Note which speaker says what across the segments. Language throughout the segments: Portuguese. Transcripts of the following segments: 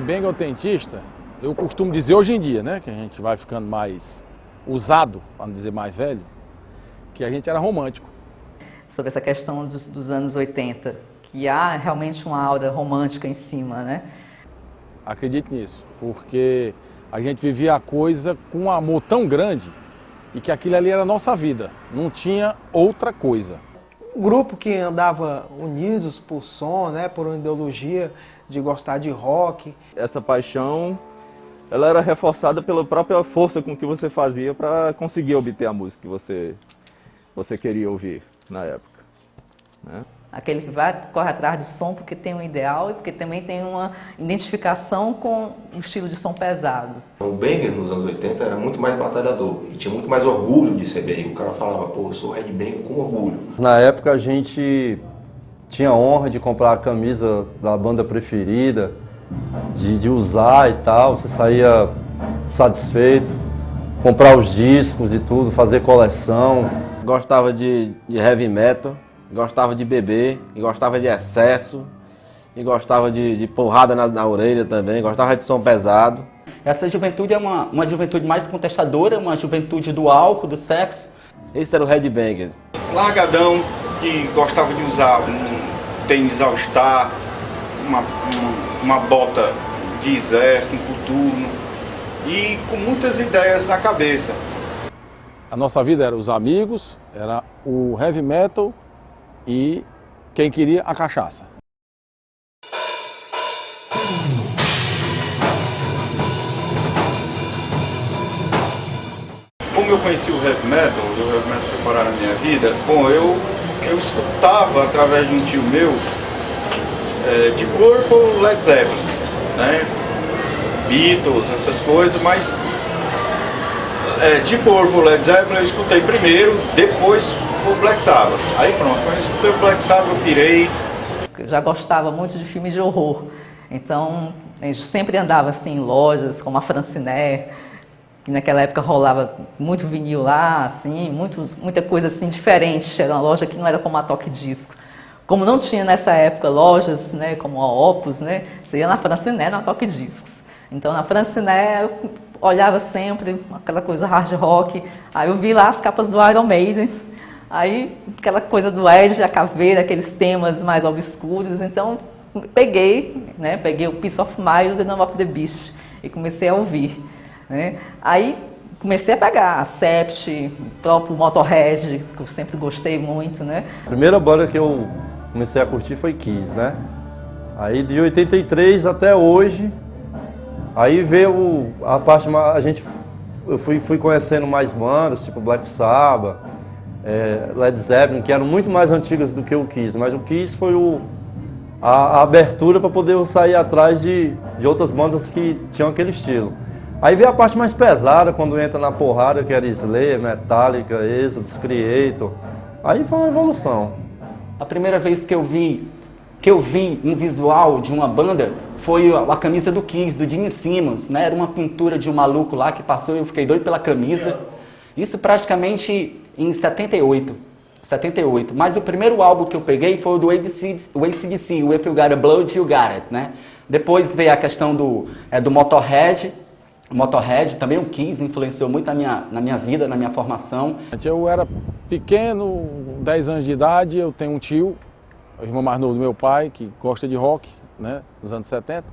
Speaker 1: headbanger autentista, eu costumo dizer hoje em dia, né, que a gente vai ficando mais usado, para não dizer mais velho, que a gente era romântico.
Speaker 2: Sobre essa questão dos anos 80, que há realmente uma aura romântica em cima, né?
Speaker 1: Acredite nisso, porque a gente vivia a coisa com um amor tão grande e que aquilo ali era a nossa vida, não tinha outra coisa.
Speaker 3: Um grupo que andava unidos por som, né, por uma ideologia de gostar de rock.
Speaker 4: Essa paixão, ela era reforçada pela própria força com que você fazia para conseguir obter a música que você queria ouvir na época, né?
Speaker 2: Aquele que corre atrás do som porque tem um ideal e porque também tem uma identificação com o estilo de som pesado.
Speaker 5: O banger nos anos 80 era muito mais batalhador e tinha muito mais orgulho de ser banger. O cara falava, pô, eu sou headbanger com orgulho.
Speaker 6: Na época a gente tinha a honra de comprar a camisa da banda preferida, de usar e tal, você saía satisfeito, comprar os discos e tudo, fazer coleção.
Speaker 7: Gostava de heavy metal, gostava de beber, e gostava de excesso, e gostava de porrada na orelha também, gostava de som pesado.
Speaker 8: Essa juventude é uma juventude mais contestadora, uma juventude do álcool, do sexo.
Speaker 7: Esse era o headbanger.
Speaker 9: Largadão, que gostava de usar um tênis All-Star, uma bota de exército, um coturno, e com muitas ideias na cabeça.
Speaker 1: A nossa vida era os amigos, era o heavy metal e quem queria a cachaça.
Speaker 9: Como eu conheci o heavy metal foi parar na minha vida, bom, eu escutava através de um tio meu, de Purple, Led Zeppelin, né? Beatles, essas coisas, mas de Purple, Led Zeppelin eu escutei primeiro, depois foi o Black Sabbath. Aí pronto, quando eu escutei o Black Sabbath eu pirei.
Speaker 2: Eu já gostava muito de filmes de horror, então a gente sempre andava assim em lojas como a Franciné, que naquela época rolava muito vinil lá, assim, muita coisa assim diferente. Era uma loja que não era como a Toque Disco. Como não tinha nessa época lojas, né, como a Opus, né, você ia na Franciné, na Toque Discos. Então na Franciné eu olhava sempre aquela coisa hard rock, aí eu vi lá as capas do Iron Maiden, aí aquela coisa do Edge, a caveira, aqueles temas mais obscuros, então peguei o Peace of Mind e o The Number of the Beast e comecei a ouvir, né. Aí comecei a pegar a Sept, o próprio Motorhead, que eu sempre gostei muito, né.
Speaker 6: A primeira banda que eu comecei a curtir foi Kiss, né. Aí de 83 até hoje, aí veio a parte mais, eu fui conhecendo mais bandas, tipo Black Sabbath, Led Zeppelin, que eram muito mais antigas do que o Kiss, mas o Kiss foi a abertura para poder eu sair atrás de outras bandas que tinham aquele estilo. Aí veio a parte mais pesada, quando entra na porrada, que era Slayer, Metallica, Exodus, Creator. Aí foi uma evolução.
Speaker 8: A primeira vez que eu vi um visual de uma banda foi a camisa do Kiss, do Gene Simmons, né? Era uma pintura de um maluco lá que passou e eu fiquei doido pela camisa. Isso praticamente em 78. Mas o primeiro álbum que eu peguei foi o do AC/DC, o If You Got a Blood, You Got It, né? Depois veio a questão do Motorhead. Motorhead, também o Kiss influenciou muito na minha vida, na minha formação.
Speaker 1: Eu era pequeno, 10 anos de idade, eu tenho um tio, o irmão mais novo do meu pai, que gosta de rock, né, nos anos 70.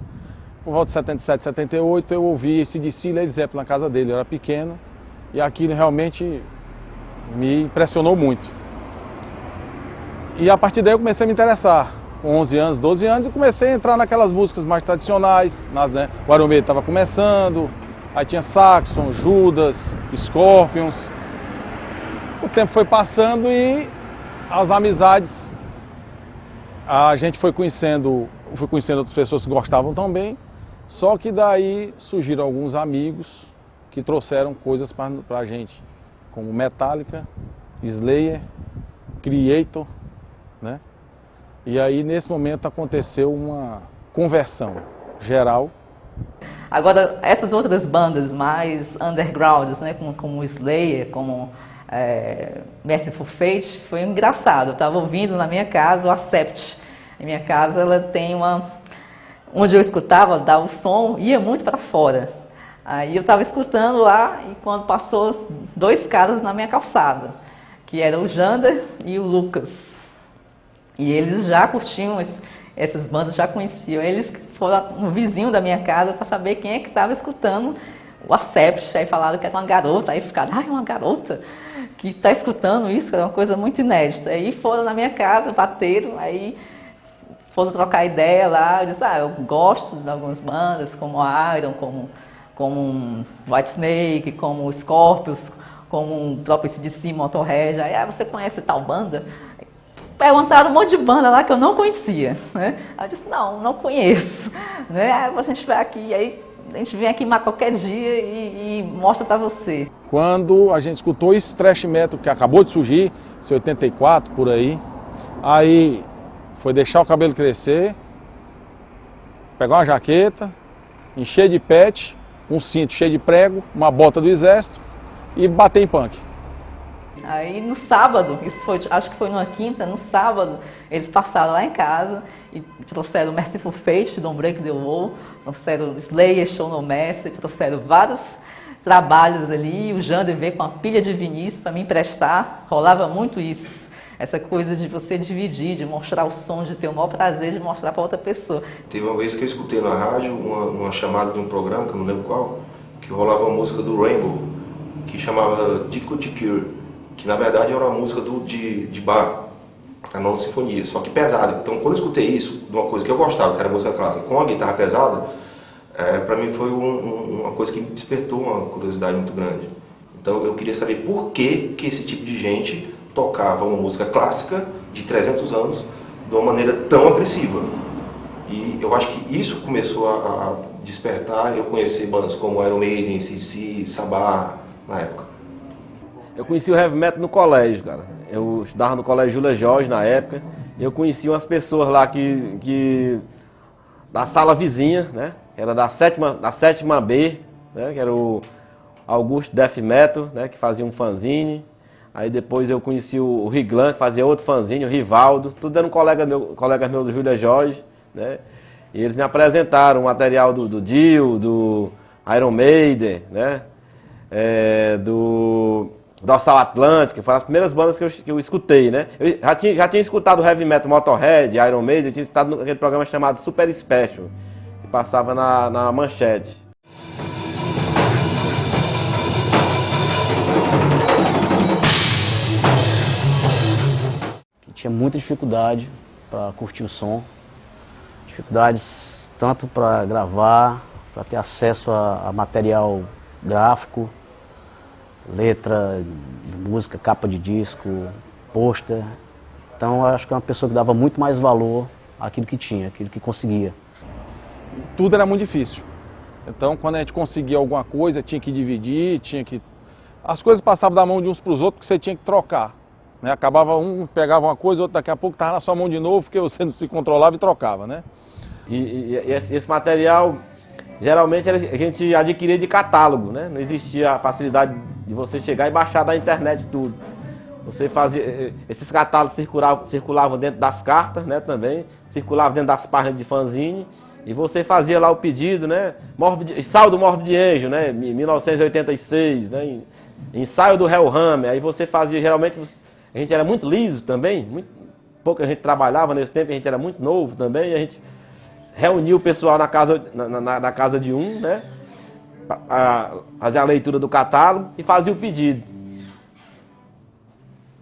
Speaker 1: Por volta de 77, 78, eu ouvi AC/DC e Led Zeppelin na casa dele, eu era pequeno, e aquilo realmente me impressionou muito. E a partir daí eu comecei a me interessar. Com 11 anos, 12 anos, e comecei a entrar naquelas músicas mais tradicionais, né? O Iron Maiden estava começando, aí tinha Saxon, Judas, Scorpions. O tempo foi passando e as amizades, a gente fui conhecendo outras pessoas que gostavam também, só que daí surgiram alguns amigos que trouxeram coisas para a gente, como Metallica, Slayer, Creator, né? E aí, nesse momento, aconteceu uma conversão geral.
Speaker 2: Agora, essas outras bandas mais undergrounds, né, como Slayer, como Merciful Fate, foi engraçado. Eu estava ouvindo na minha casa o Accept. A minha casa ela tem onde eu escutava, dava o som, ia muito para fora. Aí eu estava escutando lá e quando passou 2 caras na minha calçada, que era o Jander e o Lucas. E eles já curtiam essas bandas, já conheciam. Eles foram no vizinho da minha casa para saber quem é que estava escutando o Accept. Aí falaram que era uma garota, aí ficaram, uma garota que está escutando isso, que era uma coisa muito inédita. Aí foram na minha casa, bateram, aí foram trocar ideia lá. Eu disse, eu gosto de algumas bandas, como Iron, como Whitesnake, como Scorpions, como o próprio AC/DC, Motorhead. Aí, você conhece tal banda? Perguntaram um monte de banda lá que eu não conhecia, né? Aí eu disse, não conheço, né? Aí a gente vai aqui, aí a gente vem aqui mais qualquer dia e mostra pra você.
Speaker 1: Quando a gente escutou esse thrash metal que acabou de surgir, em 84, por aí foi deixar o cabelo crescer, pegar uma jaqueta, encher de pet, um cinto cheio de prego, uma bota do exército e bater em punk.
Speaker 2: Aí no sábado, isso foi, acho que foi numa quinta, no sábado, eles passaram lá em casa e trouxeram Merciful Fate, Don't Break the Wall, trouxeram Slayer, Show No Mercy, trouxeram vários trabalhos ali. O Jander veio com uma pilha de vinis para me emprestar, rolava muito isso. Essa coisa de você dividir, de mostrar o som, de ter o maior prazer de mostrar para outra pessoa.
Speaker 5: Teve uma vez que eu escutei na rádio uma chamada de um programa, que eu não lembro qual, que rolava uma música do Rainbow, que chamava Difficult to Cure, que na verdade era uma música de Bach, a nona sinfonia, só que pesada. Então quando eu escutei isso, de uma coisa que eu gostava, que era música clássica, com a guitarra pesada, para mim foi uma coisa que me despertou uma curiosidade muito grande. Então eu queria saber por que esse tipo de gente tocava uma música clássica de 300 anos de uma maneira tão agressiva. E eu acho que isso começou a despertar eu conhecer bandas como Iron Maiden, AC/DC, Sabbath, na época.
Speaker 7: Eu conheci o heavy metal no colégio, cara. Eu estudava no colégio Júlia Jorge na época. Eu conheci umas pessoas lá que da sala vizinha, né? Era da sétima B, né? Que era o Augusto Death Metal, né? Que fazia um fanzine. Aí depois eu conheci o Riglan, que fazia outro fanzine, o Rivaldo. Tudo era colegas meus do Júlia Jorge, né? E eles me apresentaram o material do Dio, do Iron Maiden, né? Do Dorsal Atlantic, que foram as primeiras bandas que eu escutei, né? Eu já tinha escutado heavy metal, Motorhead, Iron Maiden, eu tinha escutado naquele programa chamado Super Special, que passava na Manchete.
Speaker 10: Tinha muita dificuldade para curtir o som, dificuldades tanto para gravar, para ter acesso a material gráfico, letra, música, capa de disco, pôster. Então eu acho que é uma pessoa que dava muito mais valor àquilo que tinha, àquilo que conseguia.
Speaker 1: Tudo era muito difícil. Então quando a gente conseguia alguma coisa, tinha que dividir, as coisas passavam da mão de uns para os outros, porque você tinha que trocar. Né? Acabava um, pegava uma coisa, outro daqui a pouco estava na sua mão de novo, porque você não se controlava e trocava, né?
Speaker 7: E esse material, geralmente a gente adquiria de catálogo, né? Não existia a facilidade de você chegar e baixar da internet tudo. Você fazia, esses catálogos circulavam dentro das cartas, né? Também, circulavam dentro das páginas de fanzine, e você fazia lá o pedido, né? Saldo Morbid Angel, né? 1986, né? Ensaio do Hellhammer, aí você fazia, geralmente, a gente era muito liso também, pouca gente trabalhava nesse tempo, a gente era muito novo também, e a gente reunia o pessoal na casa de um, né? Fazia a leitura do catálogo e fazia o pedido.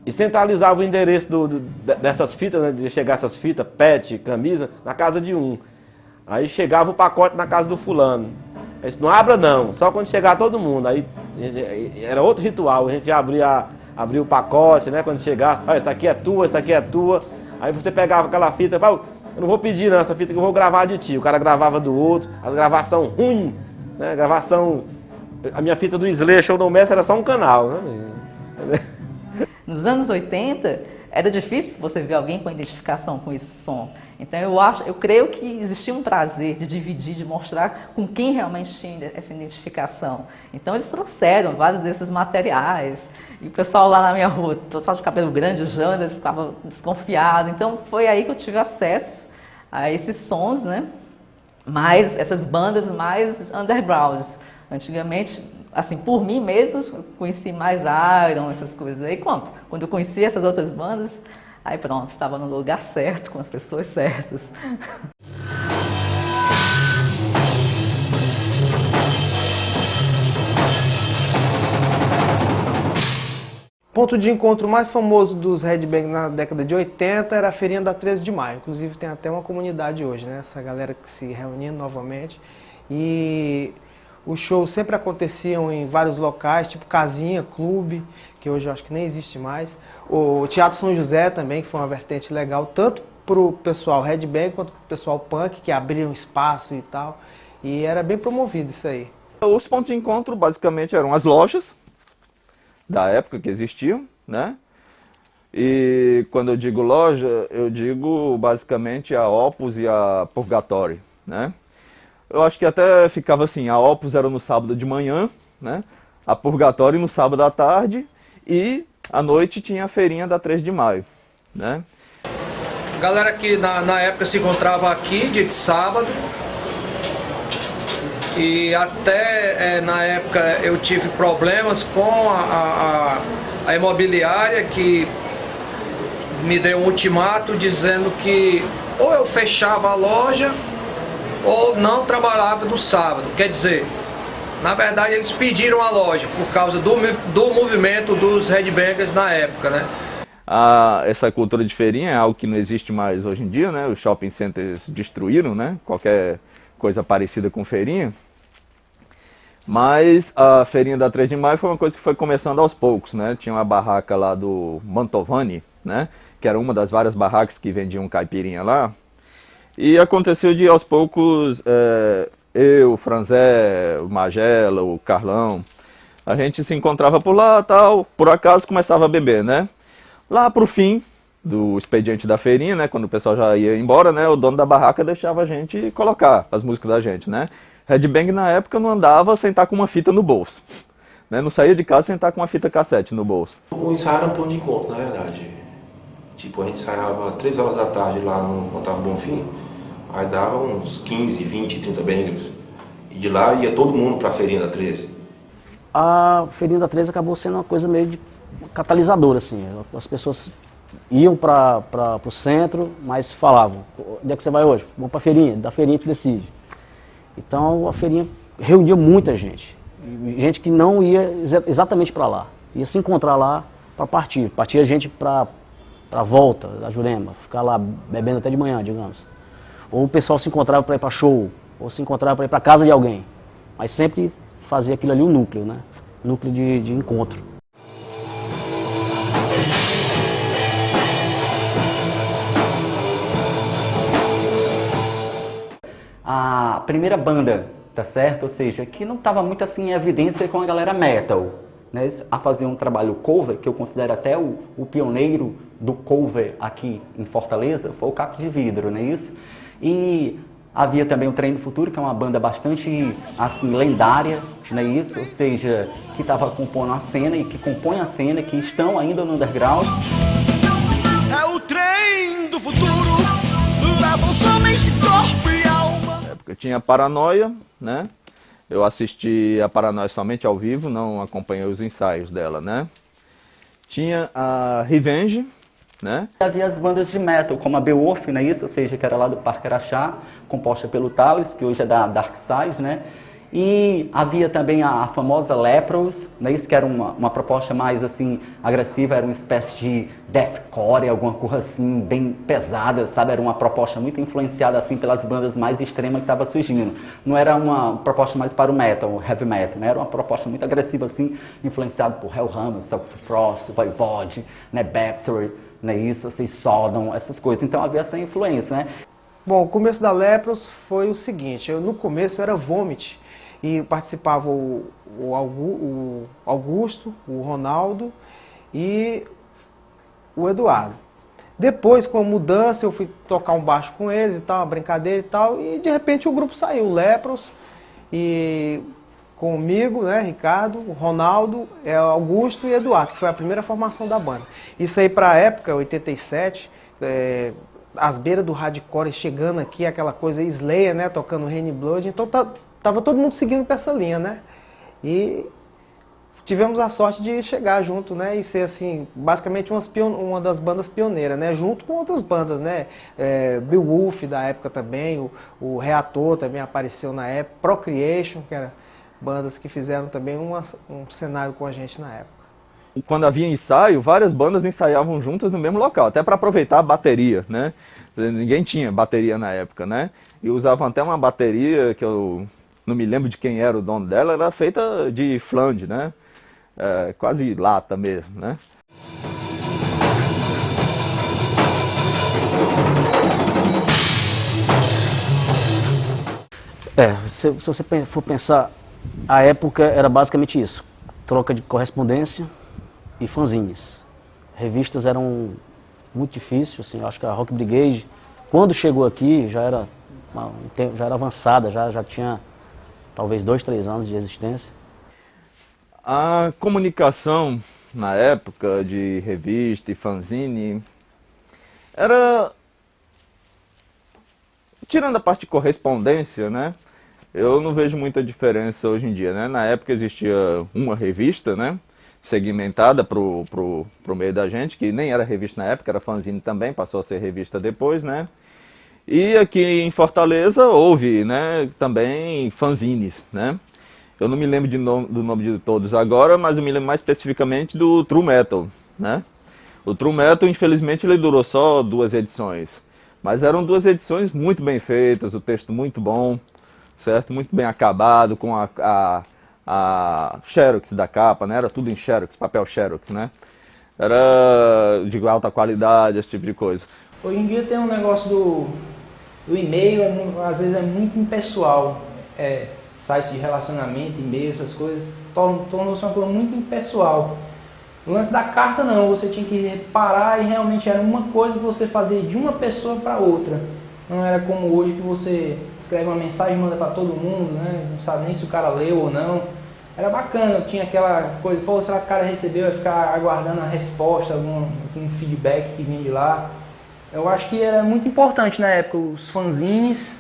Speaker 7: E centralizava o endereço dessas fitas, né? De chegar essas fitas, pet, camisa, na casa de um. Aí chegava o pacote na casa do fulano. Aí disse, não abra não, só quando chegar todo mundo. Aí era outro ritual, a gente abria o pacote, né? Quando chegasse, essa aqui é tua, essa aqui é tua. Aí você pegava aquela fita, eu não vou pedir não, essa fita que eu vou gravar de ti. O cara gravava do outro, a gravação ruim, né? A minha fita do Slayer, Show No Mercy, era só um canal, né?
Speaker 2: Nos anos 80, era difícil você ver alguém com identificação com esse som. Então eu creio que existia um prazer de dividir, de mostrar com quem realmente tinha essa identificação. Então eles trouxeram vários desses materiais. E o pessoal lá na minha rua, o pessoal de cabelo grande, o Jander, ficava desconfiado. Então foi aí que eu tive acesso a esses sons, né? mais essas bandas mais undergrounds. Antigamente, assim, por mim mesmo, eu conheci mais Iron, essas coisas. Aí quando eu conheci essas outras bandas, aí pronto, estava no lugar certo, com as pessoas certas.
Speaker 3: O ponto de encontro mais famoso dos headbang na década de 80 era a feirinha da 13 de maio. Inclusive tem até uma comunidade hoje, né? Essa galera que se reunia novamente. E os shows sempre aconteciam em vários locais, tipo casinha, clube, que hoje eu acho que nem existe mais. O Teatro São José também, que foi uma vertente legal, tanto para o pessoal headbang quanto para o pessoal punk, que abriam espaço e tal. E era bem promovido isso aí.
Speaker 4: Os pontos de encontro basicamente eram as lojas da época que existiam, né? E quando eu digo loja, eu digo basicamente a Opus e a Purgatory, né? Eu acho que até ficava assim, a Opus era no sábado de manhã, né? A Purgatory no sábado à tarde e à noite tinha a feirinha da 3 de maio, né?
Speaker 11: Galera que na época se encontrava aqui, dia de sábado. E até na época eu tive problemas com a imobiliária, que me deu um ultimato dizendo que ou eu fechava a loja ou não trabalhava no sábado. Quer dizer, na verdade eles pediram a loja por causa do movimento dos headbangers na época, né?
Speaker 4: Essa cultura de feirinha é algo que não existe mais hoje em dia, né? Os shopping centers destruíram, né? Qualquer coisa parecida com feirinha. Mas a feirinha da 3 de maio foi uma coisa que foi começando aos poucos, né? Tinha uma barraca lá do Mantovani, né? Que era uma das várias barracas que vendiam caipirinha lá. E aconteceu de aos poucos, eu, o Franzé, o Magela, o Carlão, a gente se encontrava por lá, tal, por acaso começava a beber, né? Lá pro fim do expediente da feirinha, né? Quando o pessoal já ia embora, né? O dono da barraca deixava a gente colocar as músicas da gente, né? Headbang na época não andava sem estar com uma fita no bolso, né? Não saía de casa sem estar com uma fita cassete no bolso.
Speaker 5: O ensaio era um ponto de encontro, na verdade. Tipo, a gente ensaiava 3 horas da tarde lá no Otávio Bonfim, aí dava uns 15, 20, 30 bangers. E de lá ia todo mundo pra feirinha da 13.
Speaker 10: A feirinha da 13 acabou sendo uma coisa meio de catalisadora, assim. As pessoas iam para o centro, mas falavam, onde é que você vai hoje? Vamos para a feirinha, da feirinha a gente decide. Então a feirinha reunia muita gente, gente que não ia exatamente para lá, ia se encontrar lá para partir. Partia gente para a volta da Jurema, ficar lá bebendo até de manhã, digamos. Ou o pessoal se encontrava para ir para show, ou se encontrava para ir para casa de alguém. Mas sempre fazia aquilo ali um núcleo, né? Núcleo de encontro.
Speaker 8: A primeira banda, tá certo? Ou seja, que não estava muito assim em evidência com a galera metal, né? A fazer um trabalho cover, que eu considero até o pioneiro do cover aqui em Fortaleza, foi o Caco de Vidro, não é isso? E havia também o Trem do Futuro, que é uma banda bastante assim lendária, não é isso? Ou seja, que estava compondo a cena e que compõe a cena, que estão ainda no underground.
Speaker 12: É o trem do futuro, leva os homens de corpo e alma.
Speaker 4: Eu tinha Paranoia, né? Eu assisti a Paranoia somente ao vivo, não acompanhei os ensaios dela, né? Tinha a Revenge, né?
Speaker 8: Havia as bandas de metal, como a Beowulf, não é isso? Ou seja, que era lá do Parque Araxá, composta pelo Thales, que hoje é da Dark Side, né? E havia também a famosa Leprous, né? Isso que era uma proposta mais assim agressiva, era uma espécie de deathcore, alguma coisa assim bem pesada, sabe? Era uma proposta muito influenciada assim pelas bandas mais extremas que estavam surgindo. Não era uma proposta mais para o metal, o heavy metal, né? Era uma proposta muito agressiva assim, influenciada por Hellhammer, Celtic Frost, Voivod, né? Bactery, né? Isso, assim, Sodom, essas coisas. Então havia essa influência, né?
Speaker 3: Bom, o começo da Leprous foi o seguinte, no começo era Vomit, e participava o Augusto, o Ronaldo e o Eduardo. Depois, com a mudança, eu fui tocar um baixo com eles e tal, uma brincadeira e tal, e de repente o grupo saiu, o Leprous, e comigo, né, Ricardo, o Ronaldo, Augusto e Eduardo, que foi a primeira formação da banda. Isso aí para a época, 87, às beiras do hardcore, chegando aqui, aquela coisa Slayer, né, tocando Rain Blood, então tava todo mundo seguindo pra essa linha, né? E tivemos a sorte de chegar junto, né, e ser assim, basicamente uma das bandas pioneiras, né, junto com outras bandas, né, Beowulf da época também, o Reator também apareceu na época, Procreation, que era bandas que fizeram também um cenário com a gente na época.
Speaker 4: Quando havia ensaio, várias bandas ensaiavam juntas no mesmo local, até para aproveitar a bateria, né? Ninguém tinha bateria na época, né? E usavam até uma bateria que eu não me lembro de quem era o dono dela, era feita de flange, né? Quase lata mesmo, né?
Speaker 10: Se você for pensar, a época era basicamente isso, troca de correspondência e fanzines. Revistas eram muito difíceis, assim, eu acho que a Rock Brigade, quando chegou aqui, já era avançada, já tinha talvez 2, 3 anos de existência.
Speaker 4: A comunicação na época de revista e fanzine era, tirando a parte de correspondência, né? Eu não vejo muita diferença hoje em dia, né? Na época existia uma revista, né? Segmentada pro meio da gente, que nem era revista na época, era fanzine também, passou a ser revista depois, né? E aqui em Fortaleza houve, né, também fanzines, né? Eu não me lembro do nome de todos agora, mas eu me lembro mais especificamente do True Metal, né? O True Metal, infelizmente, ele durou só 2 edições, mas eram 2 edições muito bem feitas, o texto muito bom, certo? Muito bem acabado, com a xerox da capa, né? Era tudo em xerox, papel xerox, né? Era de alta qualidade, esse tipo de coisa.
Speaker 13: Hoje em dia tem um negócio do e-mail, às vezes é muito impessoal. Sites de relacionamento, e-mail, essas coisas, tornou-se uma coisa muito impessoal. O lance da carta não, você tinha que reparar e realmente era uma coisa que você fazia de uma pessoa para outra. Não era como hoje que você escreve uma mensagem e manda para todo mundo, né? Não sabe nem se o cara leu ou não. Era bacana, tinha aquela coisa, pô, será que o cara recebeu? Vai ficar aguardando a resposta, algum feedback que vinha de lá. Eu acho que era muito importante na época os fanzines,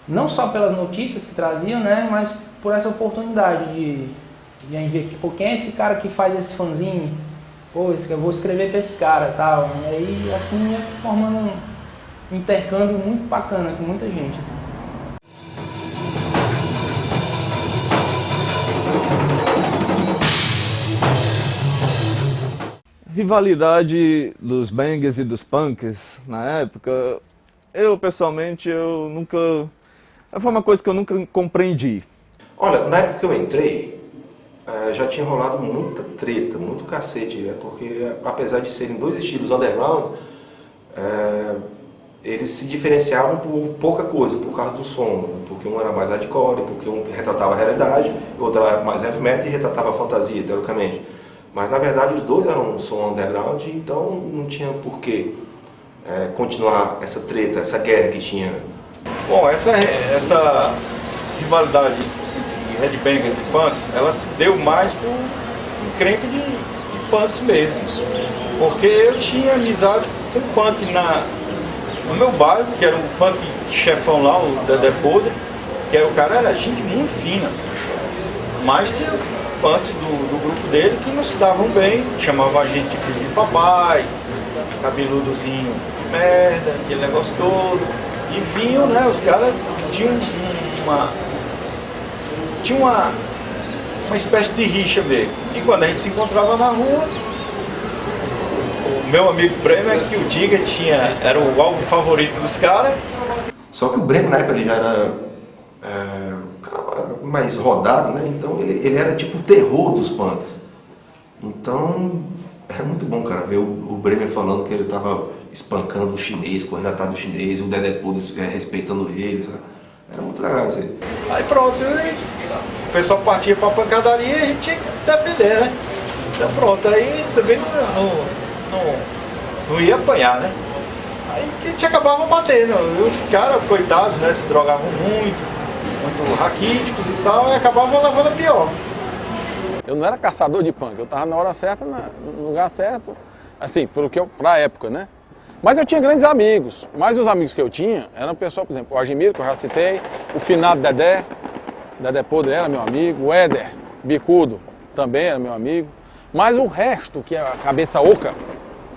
Speaker 13: não só pelas notícias que traziam, né? Mas por essa oportunidade de a gente ver, pô, quem é esse cara que faz esse fanzine? Pô, eu vou escrever para esse cara e tal. E aí assim ia formando um intercâmbio muito bacana com muita gente.
Speaker 4: Rivalidade dos bangers e dos punks na época, eu pessoalmente, foi uma coisa que eu nunca compreendi.
Speaker 5: Olha, na época que eu entrei, já tinha rolado muita treta, muito cacete, né? Porque apesar de serem 2 estilos underground, eles se diferenciavam por pouca coisa, por causa do som, porque um era mais hardcore, porque um retratava a realidade, o outro era mais heavy metal e retratava a fantasia, teoricamente. Mas na verdade os 2 eram um som underground, então não tinha por que continuar essa treta, essa guerra que tinha.
Speaker 9: Bom, essa rivalidade entre headbangers e punks, ela se deu mais por encrenca de punks mesmo. Porque eu tinha amizade com um punk no meu bairro, que era um punk chefão lá, o Dedé Podre, que o cara era gente muito fina. Mas tinha punks do grupo dele que não se davam bem, chamavam a gente de filho de papai, cabeludozinho de merda, aquele negócio todo. E vinham, né, os caras tinham uma espécie de rixa mesmo. E quando a gente se encontrava na rua, o meu amigo Bremer, que o Diga era o alvo favorito dos caras.
Speaker 5: Só que o Bremer na época ele já era um cara mais rodado, né? Então ele era tipo o terror dos punks. Então era muito bom, cara, ver o Bremer falando que ele tava espancando o chinês, correndo atrás do chinês, o Dedé Podre respeitando ele, sabe? Era muito legal isso aí.
Speaker 9: Aí pronto, o pessoal partia pra pancadaria e a gente tinha que se defender, né? Então pronto, aí também não ia apanhar, né? Aí a gente acabava batendo. E os caras, coitados, né, se drogavam muito raquíticos e tal, e acabavam levando a pior.
Speaker 1: Eu não era caçador de punk, eu tava na hora certa, no lugar certo, assim, pra época, né? Mas eu tinha grandes amigos, mas os amigos que eu tinha eram pessoal, por exemplo, o Agimiro, que eu já citei, o finado Dedé Podre era meu amigo, o Éder Bicudo também era meu amigo, mas o resto, que é a cabeça oca,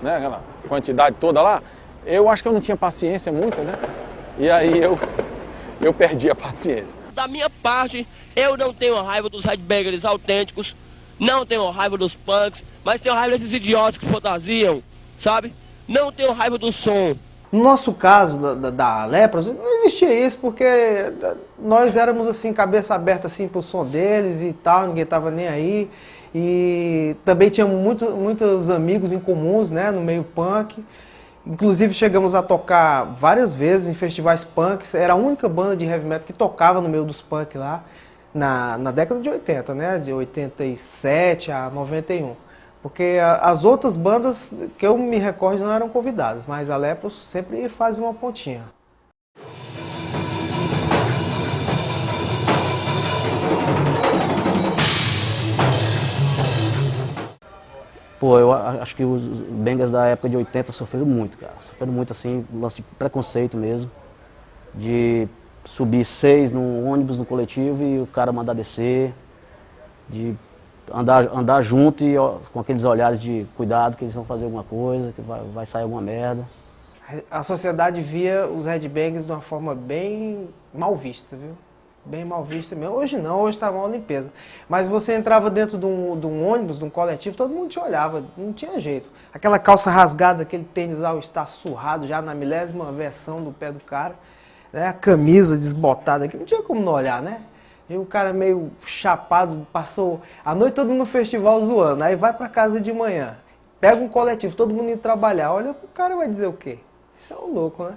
Speaker 1: né, aquela quantidade toda lá, eu acho que eu não tinha paciência muita, né? E aí eu perdi a paciência.
Speaker 14: Da minha parte, eu não tenho raiva dos headbangers autênticos, não tenho raiva dos punks, mas tenho raiva desses idiotas que fantasiam, sabe? Não tenho raiva do som.
Speaker 3: No nosso caso, da Lepros, não existia isso, porque nós éramos assim, cabeça aberta assim pro som deles e tal, ninguém tava nem aí. E também tínhamos muitos amigos em comuns, né, no meio punk. Inclusive chegamos a tocar várias vezes em festivais punks. Era a única banda de heavy metal que tocava no meio dos punk lá, na década de 80, né, de 87 a 91. Porque as outras bandas que eu me recordo não eram convidadas, mas a Lepros sempre fazia uma pontinha.
Speaker 10: Pô, eu acho que os bangers da época de 80 sofreram muito, cara. Sofreram muito, assim, um lance de preconceito mesmo. De subir 6 num ônibus, no coletivo, e o cara mandar descer. De andar junto e com aqueles olhares de cuidado que eles vão fazer alguma coisa, que vai sair alguma merda.
Speaker 3: A sociedade via os headbangers de uma forma bem mal vista, viu? Bem mal vista mesmo. Hoje não, hoje está uma limpeza. Mas você entrava dentro de um ônibus, de um coletivo, todo mundo te olhava, não tinha jeito. Aquela calça rasgada, aquele tênis ao estar surrado já na 1000ª versão do pé do cara, né? A camisa desbotada aqui, não tinha como não olhar, né? E o cara meio chapado, passou a noite todo mundo no festival zoando, aí vai pra casa de manhã, pega um coletivo, todo mundo indo trabalhar, olha, o cara vai dizer o quê? Isso é um louco, né?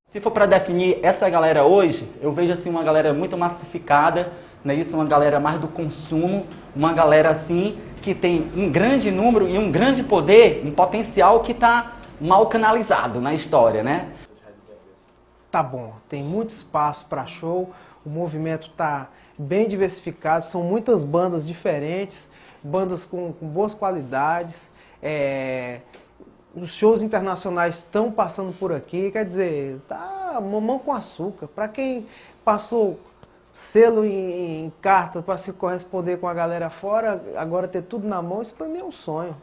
Speaker 8: Se for para definir essa galera hoje, eu vejo assim uma galera muito massificada, né? Isso, uma galera mais do consumo, uma galera assim que tem um grande número e um grande poder, um potencial que está mal canalizado na história, né?
Speaker 3: Tá bom, tem muito espaço para show, o movimento tá bem diversificado, são muitas bandas diferentes, bandas com boas qualidades, os shows internacionais estão passando por aqui, quer dizer, tá mamão com açúcar. Para quem passou selo em carta para se corresponder com a galera fora, agora ter tudo na mão, isso para mim é um sonho.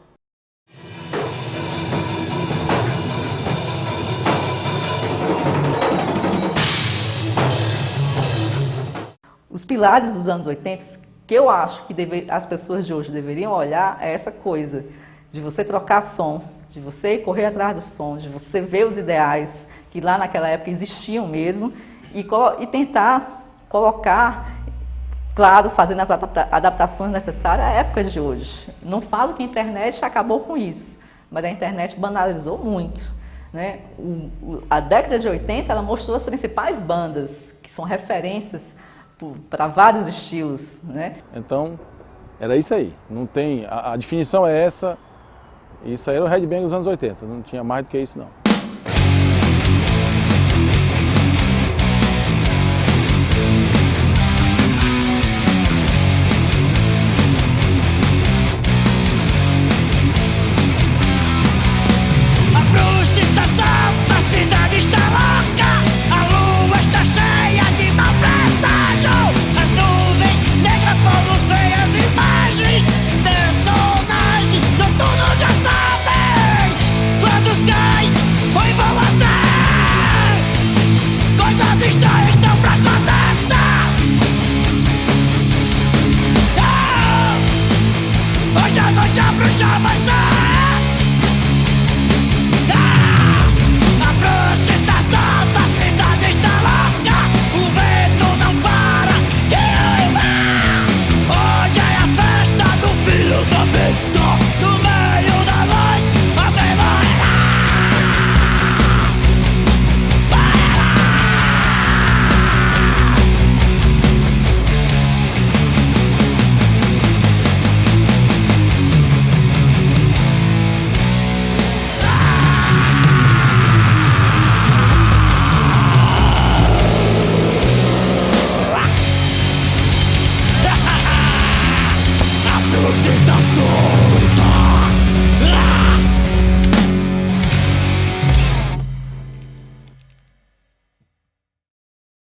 Speaker 2: Os pilares dos anos 80, que eu acho que as pessoas de hoje deveriam olhar, é essa coisa de você trocar som, de você correr atrás do som, de você ver os ideais que lá naquela época existiam mesmo e tentar colocar, claro, fazendo as adaptações necessárias à época de hoje. Não falo que a internet acabou com isso, mas a internet banalizou muito, né? A década de 80 ela mostrou as principais bandas, que são referências para vários estilos, né?
Speaker 1: Então, era isso aí. Não tem, a definição é essa. Isso aí era o headbang dos anos 80, não tinha mais do que isso não.
Speaker 12: Todos já sabem, quando os gás justiça solta.